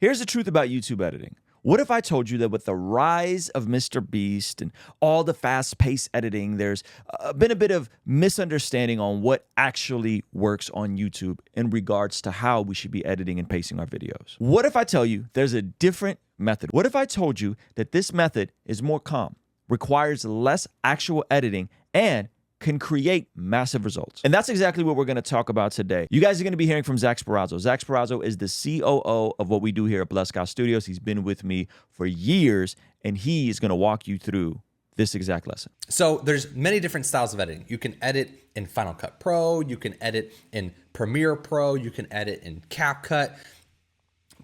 Here's the truth about YouTube editing. What if I told you that with the rise of Mr. Beast and all the fast-paced editing, there's been a bit of misunderstanding on what actually works on YouTube in regards to how we should be editing and pacing our videos? What if I tell you there's a different method? What if I told you that this method is more calm, requires less actual editing, and can create massive results? And that's exactly what we're going to talk about today. You guys are going to be hearing from Zach Sparazzo. Zach Sparazzo is the COO of what we do here at Blessed Scout Studios. He's been with me for years, and he is going to walk you through this exact lesson. So there's many different styles of editing. You can edit in Final Cut Pro, you can edit in Premiere Pro, you can edit in CapCut.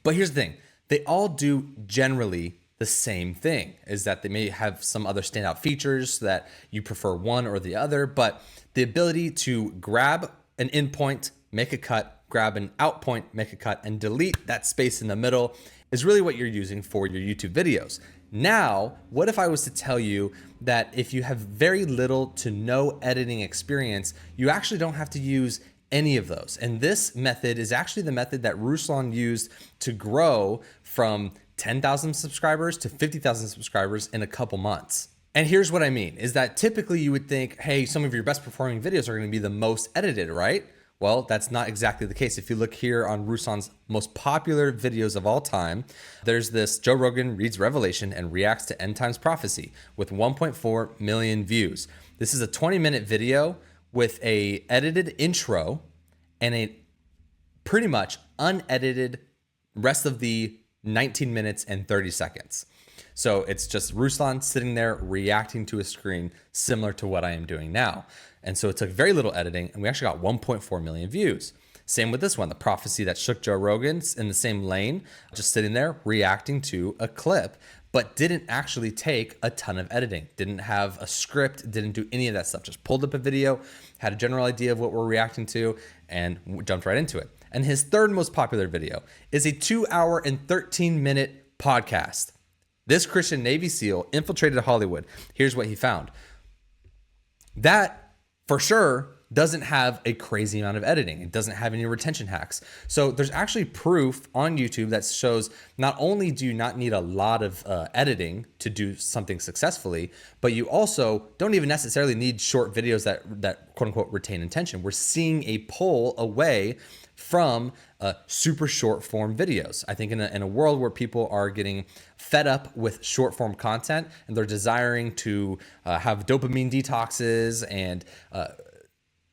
But here's the thing, they all do generally the same thing, is that they may have some other standout features that you prefer one or the other, but the ability to grab an in point, make a cut, grab an out point, make a cut, and delete that space in the middle is really what you're using for your YouTube videos. Now, what if I was to tell you that if you have very little to no editing experience, you actually don't have to use any of those? And this method is actually the method that Ruslan used to grow from 10,000 subscribers to 50,000 subscribers in a couple months. And here's what I mean, is that typically you would think, hey, some of your best performing videos are going to be the most edited, right? Well, that's not exactly the case. If you look here on Ruslan's most popular videos of all time, there's this Joe Rogan reads Revelation and reacts to end times prophecy with 1.4 million views. This is a 20-minute video with a edited intro and a pretty much unedited rest of the 19 minutes and 30 seconds. So it's just Ruslan sitting there reacting to a screen similar to what I am doing now. And so it took very little editing and we actually got 1.4 million views. Same with this one, the prophecy that shook Joe Rogan's in the same lane, just sitting there reacting to a clip, but didn't actually take a ton of editing, didn't have a script, didn't do any of that stuff, just pulled up a video, had a general idea of what we're reacting to and jumped right into it. And his third most popular video is a 2-hour and 13-minute podcast. This Christian Navy SEAL infiltrated Hollywood. Here's what he found. That, for sure, doesn't have a crazy amount of editing. It doesn't have any retention hacks. So there's actually proof on YouTube that shows not only do you not need a lot of editing to do something successfully, but you also don't even necessarily need short videos that quote unquote retain attention. We're seeing a pull away from super short form videos. I think in a world where people are getting fed up with short form content and they're desiring to have dopamine detoxes and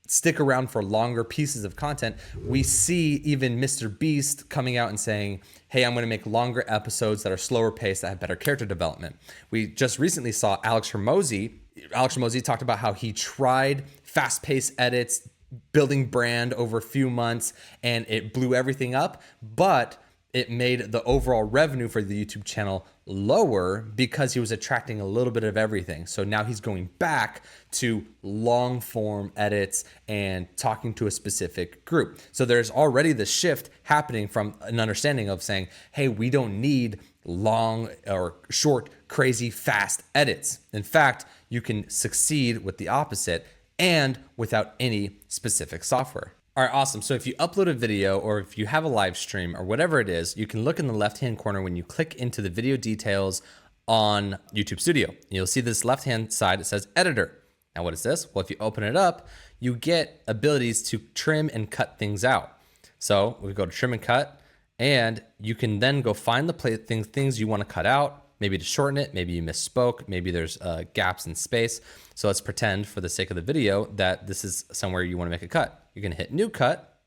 stick around for longer pieces of content, we see even Mr. Beast coming out and saying, hey, I'm going to make longer episodes that are slower paced, that have better character development. We just recently saw Alex Hermosi. Alex Hermosi talked about how he tried fast paced edits, building brand over a few months, and it blew everything up, but it made the overall revenue for the YouTube channel lower because he was attracting a little bit of everything. So now he's going back to long form edits and talking to a specific group. So there's already the shift happening from an understanding of saying, hey, we don't need long or short, crazy, fast edits. In fact, you can succeed with the opposite and without any specific software. All right, awesome. So if you upload a video or if you have a live stream or whatever it is, you can look in the left-hand corner when you click into the video details on YouTube Studio. You'll see this left-hand side, it says editor. Now what is this? Well, if you open it up, you get abilities to trim and cut things out. So we go to trim and cut, and you can then go find the things you want to cut out, maybe to shorten it, maybe you misspoke, maybe there's gaps in space. So let's pretend for the sake of the video that this is somewhere you want to make a cut. You're going to hit new cut,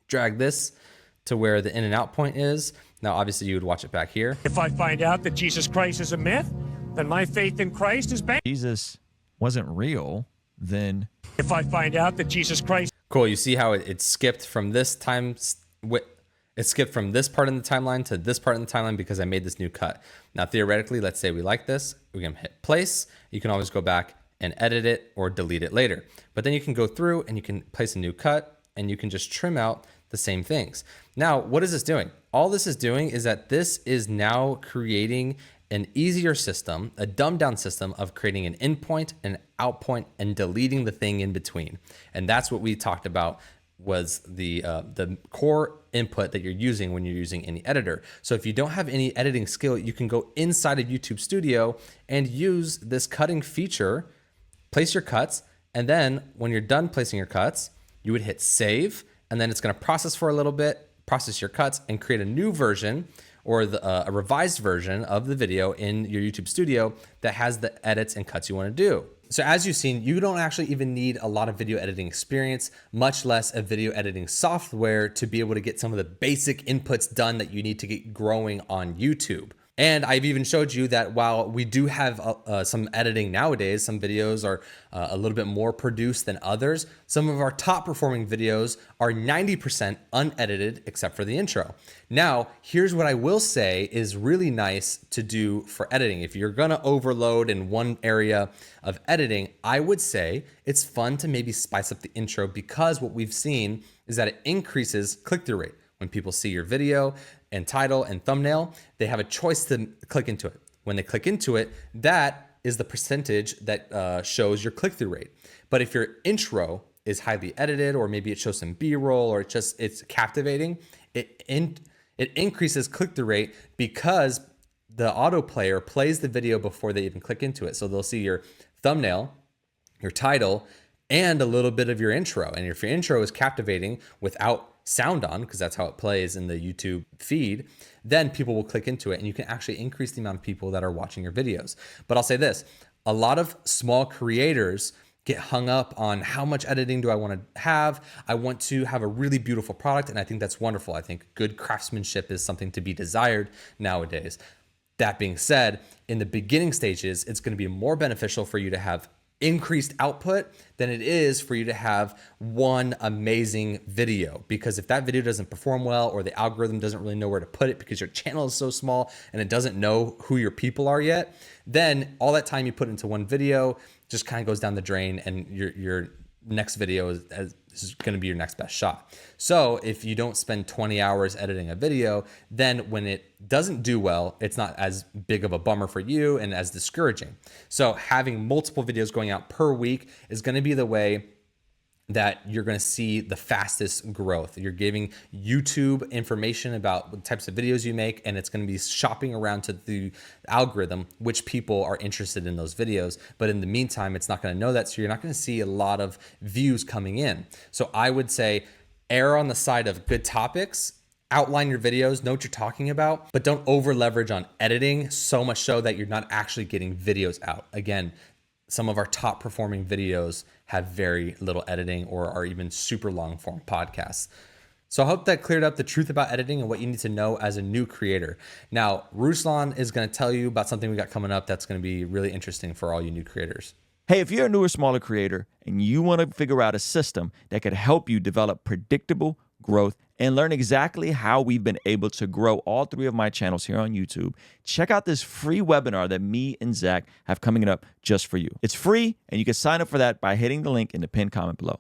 drag this to where the in and out point is. Now, obviously you would watch it back here. If I find out that Jesus Christ is a myth, then my faith in Christ is bad. Jesus wasn't real, then... If I find out that Jesus Christ... Cool, you see how it skipped from this time... It skipped from this part in the timeline to this part in the timeline because I made this new cut. Now, theoretically, let's say we like this. We're going to hit place. You can always go back and edit it or delete it later. But then you can go through and you can place a new cut and you can just trim out the same things. Now, what is this doing? All this is doing is that this is now creating an easier system, a dumbed down system of creating an in point, an out point, and deleting the thing in between. And that's what we talked about was the core input that you're using when you're using any editor. So if you don't have any editing skill, you can go inside of YouTube Studio and use this cutting feature, place your cuts, and then when you're done placing your cuts, you would hit save, and then it's going to process for a little bit, process your cuts, and create a new version or a revised version of the video in your YouTube Studio that has the edits and cuts you want to do. So as you've seen, you don't actually even need a lot of video editing experience, much less a video editing software to be able to get some of the basic inputs done that you need to get growing on YouTube. And I've even showed you that while we do have some editing nowadays, some videos are a little bit more produced than others. Some of our top performing videos are 90% unedited except for the intro. Now, here's what I will say is really nice to do for editing. If you're gonna overload in one area of editing, I would say it's fun to maybe spice up the intro, because what we've seen is that it increases click-through rate. When people see your video and title and thumbnail, they have a choice to click into it. When they click into it, that is the percentage that shows your click-through rate. But if your intro is highly edited, or maybe it shows some B-roll, or it's captivating, it increases click-through rate because the auto player plays the video before they even click into it. So they'll see your thumbnail, your title, and a little bit of your intro. And if your intro is captivating without sound on, because that's how it plays in the YouTube feed, then people will click into it, and you can actually increase the amount of people that are watching your videos. But I'll say this, a lot of small creators get hung up on how much editing do I want to have? I want to have a really beautiful product, and I think that's wonderful. I think good craftsmanship is something to be desired nowadays. That being said, in the beginning stages, it's going to be more beneficial for you to have increased output than it is for you to have one amazing video. Because if that video doesn't perform well, or the algorithm doesn't really know where to put it because your channel is so small and it doesn't know who your people are yet, then all that time you put into one video just kind of goes down the drain, and your next video is going to be your next best shot. So if you don't spend 20 hours editing a video, then when it doesn't do well, it's not as big of a bummer for you and as discouraging. So having multiple videos going out per week is going to be the way that you're going to see the fastest growth. You're giving YouTube information about the types of videos you make, and it's going to be shopping around to the algorithm which people are interested in those videos. But in the meantime, it's not going to know that, so you're not going to see a lot of views coming in. So I would say err on the side of good topics. Outline your videos, know what you're talking about, but don't over leverage on editing so much so that you're not actually getting videos out. Again, some of our top performing videos have very little editing, or are even super long form podcasts. So I hope that cleared up the truth about editing and what you need to know as a new creator. Now, Ruslan is going to tell you about something we got coming up that's going to be really interesting for all you new creators. Hey, if you're a newer, smaller creator and you want to figure out a system that could help you develop predictable growth and learn exactly how we've been able to grow all three of my channels here on YouTube, check out this free webinar that me and Zach have coming up just for you. It's free, and you can sign up for that by hitting the link in the pinned comment below.